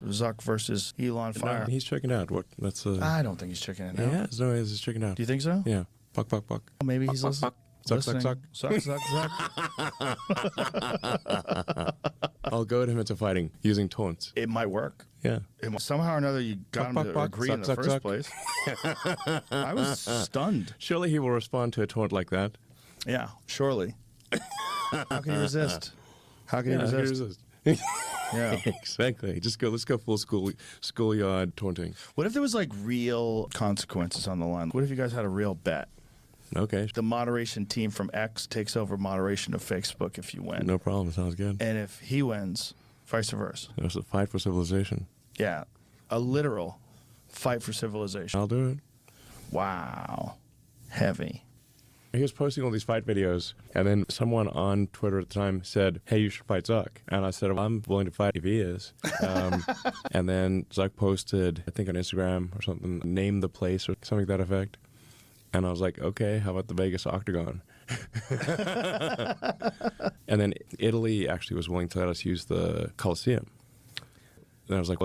Zuck versus Elon Fire. No, he's checking out. What? That's I don't think he's checking it out. Yeah, there's no way he's checking out. Do you think so? Yeah. Buck, buck, buck. Well, maybe he's listening. Zuck, Zuck, Zuck. Zuck, Zuck, Zuck. I'll goad him into fighting using taunts. It might work. Yeah. Somehow or another, you got him to agree in the first place. I was stunned. Surely he will respond to a taunt like that. Yeah, surely. How can you resist? How can you resist? Yeah, exactly. Let's go full schoolyard taunting. What if there was like real consequences on the line? What if you guys had a real bet? Okay. The moderation team from X takes over moderation of Facebook if you win. No problem. Sounds good. And if he wins, vice versa. There's a fight for civilization. Yeah, a literal fight for civilization. I'll do it. Wow. Heavy. He was posting all these fight videos, and then someone on Twitter at the time said, hey, you should fight Zuck. And I said, well, I'm willing to fight if he is. And then Zuck posted, I think on Instagram or something, name the place or something to that effect. And I was like, okay, how about the Vegas Octagon? And then Italy actually was willing to let us use the Colosseum. And I was like,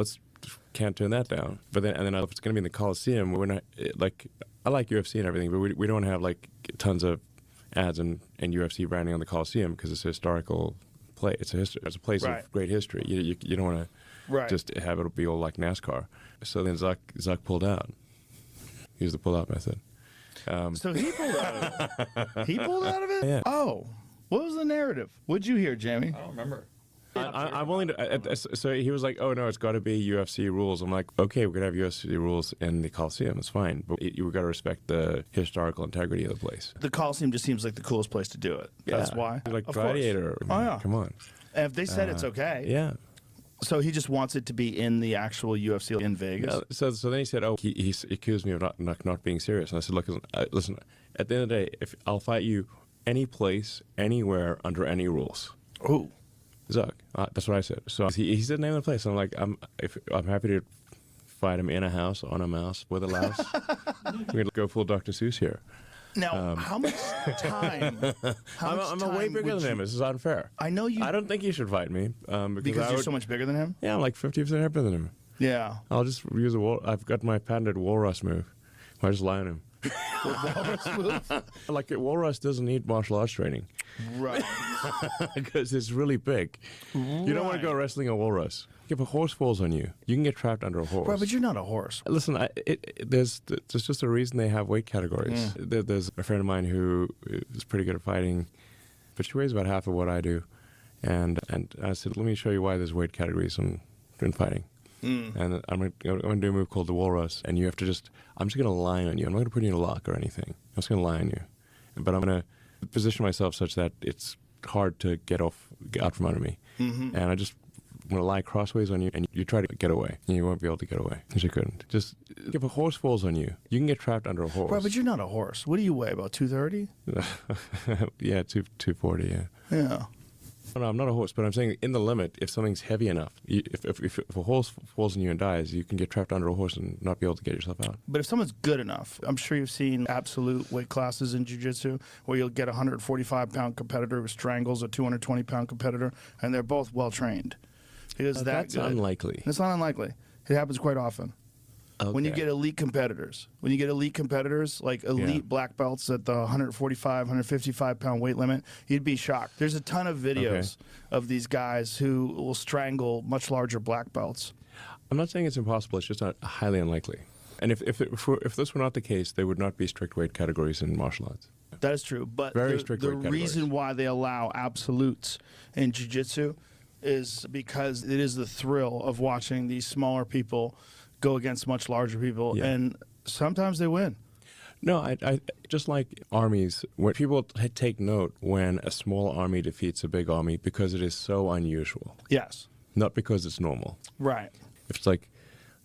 can't turn that down. But then, if it's going to be in the Colosseum, we're not, like, I like UFC and everything, but we don't have, like, tons of ads and UFC branding on the Colosseum because it's a historical place. It's a place of great history. You don't want to just have it be all like NASCAR. So then Zuck pulled out. He used the pull-out method. So he pulled out of it? He pulled out of it? Yeah. Oh. What was the narrative? What'd you hear, Jamie? I don't remember. I'm willing to. So he was like, "Oh no, it's got to be UFC rules." I'm like, "Okay, we're gonna have UFC rules in the Coliseum. It's fine, but we got to respect the historical integrity of the place." The Coliseum just seems like the coolest place to do it. That's why. Like of Gladiator. Course. Oh yeah. Come on. And if they said it's okay. Yeah. So he just wants it to be in the actual UFC in Vegas. Yeah, so then he said, "Oh, he accused me of not being serious." And I said, "Look, listen. At the end of the day, if I'll fight you any place, anywhere, under any rules." Oh. Zuck. That's what I said. So he said name of the place. I'm like, I'm happy to fight him in a house, on a mouse, with a louse. We're going to go full Dr. Seuss here. Now, how much time? I'm a way bigger than him. This is unfair. I know you. I don't think you should fight me. Because you're so much bigger than him? Yeah, I'm like 50% heavier than him. Yeah. I'll just use I've got my patented walrus move. I just lie on him. Walrus move? Like, walrus doesn't need martial arts training. Right. Because it's really big. You don't want to go wrestling a walrus. If a horse falls on you, you can get trapped under a horse. Right, but you're not a horse. Listen, there's just a reason they have weight categories. There's a friend of mine who is pretty good at fighting, but she weighs about half of what I do. And I said, let me show you why there's weight categories in fighting. And I'm going to do a move called the walrus, and you have to I'm just going to lie on you. I'm not going to put you in a lock or anything. I'm just going to lie on you. But I'm going to position myself such that it's hard to get out from under me. And I'm going to lie crossways on you, and you try to get away, and you won't be able to get away, because you couldn't. Just, if a horse falls on you, you can get trapped under a horse. Right, but you're not a horse. What do you weigh, about 230? Yeah, 240, yeah. Yeah. No, I'm not a horse, but I'm saying in the limit, if something's heavy enough, if a horse falls on you and dies, you can get trapped under a horse and not be able to get yourself out. But if someone's good enough, I'm sure you've seen absolute weight classes in jiu-jitsu where you'll get a 145-pound competitor who strangles a 220-pound competitor, and they're both well-trained. That's unlikely. It's not unlikely. It happens quite often. Okay. When you get elite competitors, like elite black belts at the 145, 155-pound weight limit, you'd be shocked. There's a ton of videos of these guys who will strangle much larger black belts. I'm not saying it's impossible. It's just not highly unlikely. And if this were not the case, there would not be strict weight categories in martial arts. That is true. But Very strict weight the categories. reason why they allow absolutes in jiu-jitsu is because it is the thrill of watching these smaller people go against much larger people, and sometimes they win. No, I just like armies, when people take note when a small army defeats a big army because it is so unusual. Yes. Not because it's normal. Right. If it's like,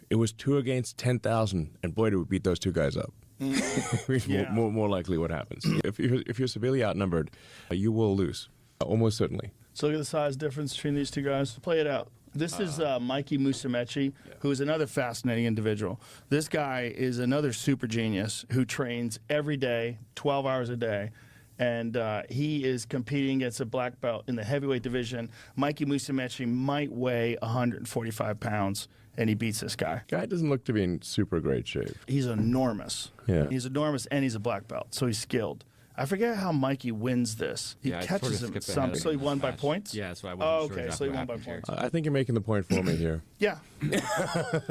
it was 2 against 10,000, and boy, did we beat those two guys up. More likely what happens. If you're severely outnumbered, you will lose, almost certainly. So look at the size difference between these two guys. Play it out. This is Mikey Musumeci, who is another fascinating individual. This guy is another super genius who trains every day, 12 hours a day, and he is competing against a black belt in the heavyweight division. Mikey Musumeci might weigh 145 pounds, and he beats this guy. Guy doesn't look to be in super great shape. He's enormous. Yeah. He's enormous, and he's a black belt, so he's skilled. I forget how Mikey wins this. He catches him at some. So he won by points? Yeah, so I wasn't sure okay, exactly so he what won by happened points. I think you're making the point for me here. Yeah.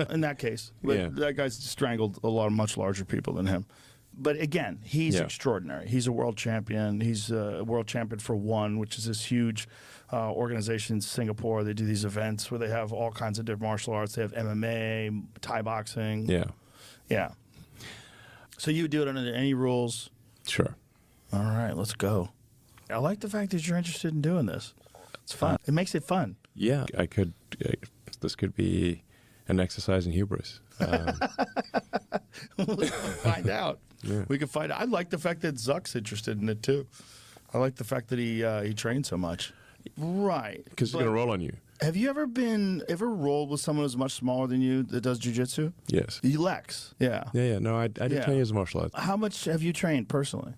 In that case. But Yeah. that guy's strangled a lot of much larger people than him. But again, he's extraordinary. He's a world champion. He's a world champion for ONE, which is this huge organization in Singapore. They do these events where they have all kinds of different martial arts. They have MMA, Thai boxing. Yeah. Yeah. So you would do it under any rules? Sure. All right, let's go. I like the fact that you're interested in doing this. It's fun. It makes it fun. Yeah. This could be an exercise in hubris. We can find out. Yeah. We can find out. I like the fact that Zuck's interested in it too. I like the fact that he trains so much. Right. Because he's going to roll on you. Have you ever rolled with someone who's much smaller than you that does jiu-jitsu? Yes. Lex. Yeah. Yeah. No, I did 10 years of martial arts. How much have you trained personally?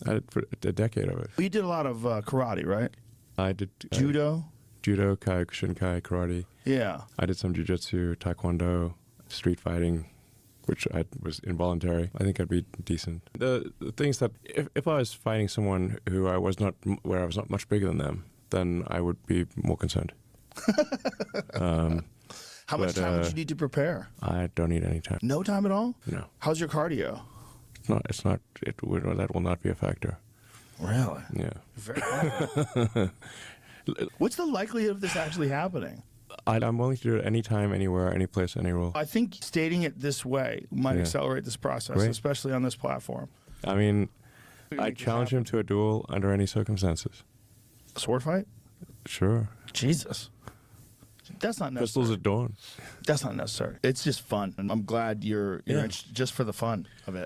I did for a decade of it. You did a lot of karate, right? I did Judo? Judo, Kyokushinkai, karate. Yeah. I did some jiu-jitsu, taekwondo, street fighting, which was involuntary. I think I'd be decent. The things that if I was fighting someone where I was not much bigger than them, then I would be more concerned. How much time would you need to prepare? I don't need any time. No time at all? No. How's your cardio? That will not be a factor. Really? Yeah. Very What's the likelihood of this actually happening? I'm willing to do it anytime, anywhere, any place, any role. I think stating it this way might accelerate this process, Great. especially on this platform. I mean, I challenge him to a duel under any circumstances. A sword fight? Sure. Jesus. That's not necessary. Pistols at dawn. That's not necessary. It's just fun. And I'm glad you're Yeah. just for the fun of it.